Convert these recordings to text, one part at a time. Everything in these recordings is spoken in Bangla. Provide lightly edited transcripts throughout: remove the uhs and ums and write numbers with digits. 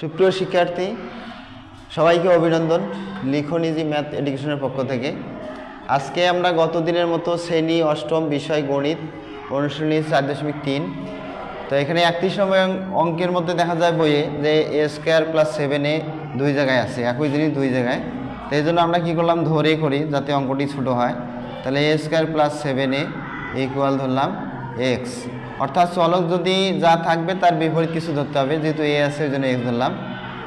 সুপ্রিয় শিক্ষার্থী সবাইকে অভিনন্দন লিখন ইজি ম্যাথ এডুকেশনের পক্ষ থেকে। আজকে আমরা গত দিনের মতো শ্রেণী অষ্টম বিষয় গণিত অনুশীলনী 4.3। তো এখানে 31 নম্বর অঙ্কের মধ্যে দেখা যায় বইয়ে যে a স্কয়ার প্লাস 7a দুই জায়গায় আছে, একই জিনিস দুই জায়গায়। তো এই জন্য আমরা কী করলাম, ধরে করি যাতে অঙ্কটি ছোটো হয়। তাহলে a square plus 7a equal ধরলাম x, অর্থাৎ চলক যদি যা থাকবে তার বিপরীত কিছু ধরতে হবে, যেহেতু a আছে ওই জন্য x ধরলাম।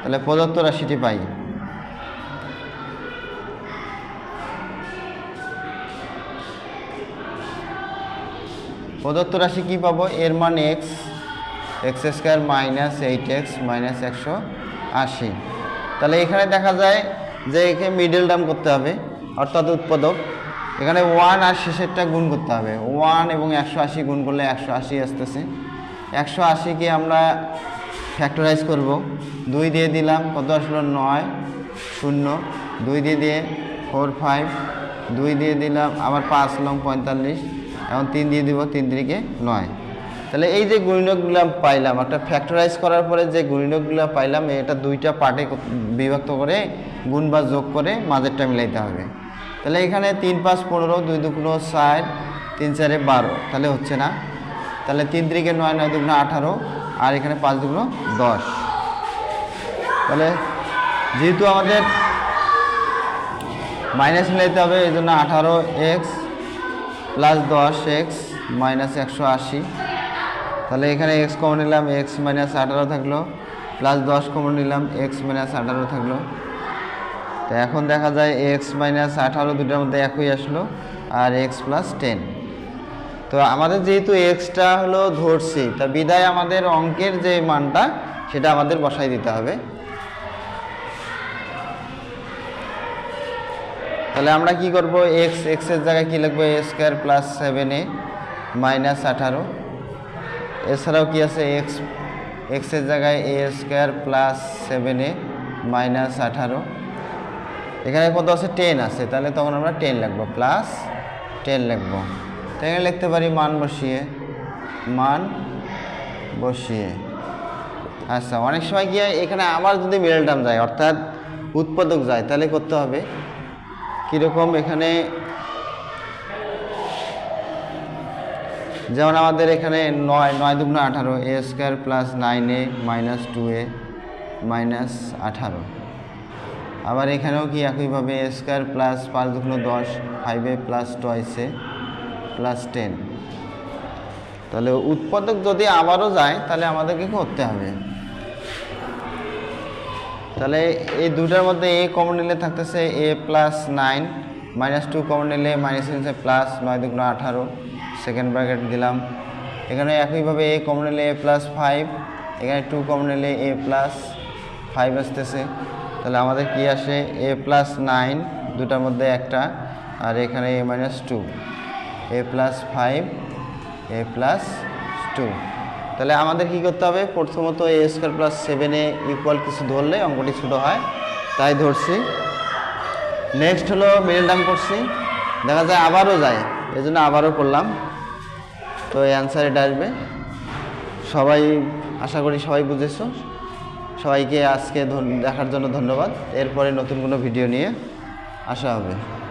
তাহলে প্রদত্ত রাশিটি পাই। প্রদত্ত রাশি কী পাবো, এর মান x square minus 8x minus 180। তাহলে এখানে দেখা যায় যে একে মিডল টার্ম করতে হবে, অর্থাৎ উৎপাদক। এখানে 1 আর শেষেরটা গুণ করতে হবে। 1 এবং 180 গুণ করলে 180 আসতেছে। 180কে আমরা ফ্যাক্টরাইজ করব। 2 দিয়ে দিলাম, কত আসলো 9 0, 2 দিয়ে 4 5, 2 দিয়ে দিলাম আবার 5 লং 45, এখন 3 দিয়ে দিব, 3 3 9। তাহলে এই যে গুণিতকগুলো পাইলাম, একটা ফ্যাক্টরাইজ করার পরে যে গুণিতকগুলো পাইলাম এটা দুইটা পার্টে বিভক্ত করে গুণ বা যোগ করে মাঝেরটা মিলাইতে হবে। তাহলে এখানে 3 5 15, 2 2 4, 3 4 12, তাহলে হচ্ছে না। তাহলে 3 3 9, 9 2 18, আর এখানে 5 2 10। তাহলে যেহেতু আমাদের মাইনাস মিলাইতে হবে এই জন্য 18x প্লাস 10x মাইনাস 180। তাহলে এখানে x কমন নিলাম, x মাইনাস 18 থাকলো, প্লাস 10 কমন নিলাম, x মাইনাস 18 থাকলো। তো এখন দেখা যায় x মাইনাস 18 দুটোর মধ্যে একই আসলো, আর x প্লাস 10। তো আমাদের যেহেতু এক্সটা হলো ধরছি, তা বিদায় আমাদের অঙ্কের যে মানটা সেটা আমাদের বসাই দিতে হবে। তাহলে আমরা কি করব, এক্স এর জায়গায় কি লিখবো, a square plus 7a minus 18। এছাড়াও কি আছে, এক্স এর জায়গায় a square plus 7a minus 18। এখানে কত আছে, 10 আছে, তাহলে তখন আমরা 10 লিখবো, প্লাস 10 লিখবো। তো এখানে লিখতে পারি মান বসিয়ে। আচ্ছা, অনেক সময় গিয়ে এখানে আবার যদি মিডল টার্ম যায় অর্থাৎ উৎপাদক যায়, তাহলে করতে হবে কীরকম। এখানে যেমন আমাদের এখানে 9 2 18, a square plus 9a minus 2a minus 18। আবার এখানেও কি একইভাবে a square plus 5 2 10, 5a plus 2a plus 10। তাহলে উৎপাদক যদি আবারও যায় তাহলে আমাদেরকে করতে হবে। তাহলে এই দুটার মধ্যে a কমন নিলে থাকতেছে a প্লাস 9, মাইনাস 2 কমন নিলে মাইনাস প্লাস 9 2 18, সেকেন্ড ব্র্যাকেট দিলাম। এখানে একইভাবে a কমন নিলে a প্লাস 5, এখানে 2 কমন নিলে a প্লাস 5 আসতেছে। তাহলে আমাদের কি আসে, a প্লাস 9 দুটার মধ্যে একটা, আর এখানে a minus 2, a plus 5, a plus 2। তাহলে আমাদের কি করতে হবে, প্রথমত a square plus 7a equal কিছু ধরলে অঙ্কটি ছোটো হয়, তাই ধরছি। নেক্সট হলো মিডল টার্ম করছি, দেখা যায় আবারও যায়, এই জন্য আবারও করলাম। তো এই অ্যান্সার এটা আসবে। সবাই আশা করি সবাই বুঝেছো। সবাইকে আজকে দেখার জন্য ধন্যবাদ। এরপরে নতুন কোনো ভিডিও নিয়ে আসা হবে।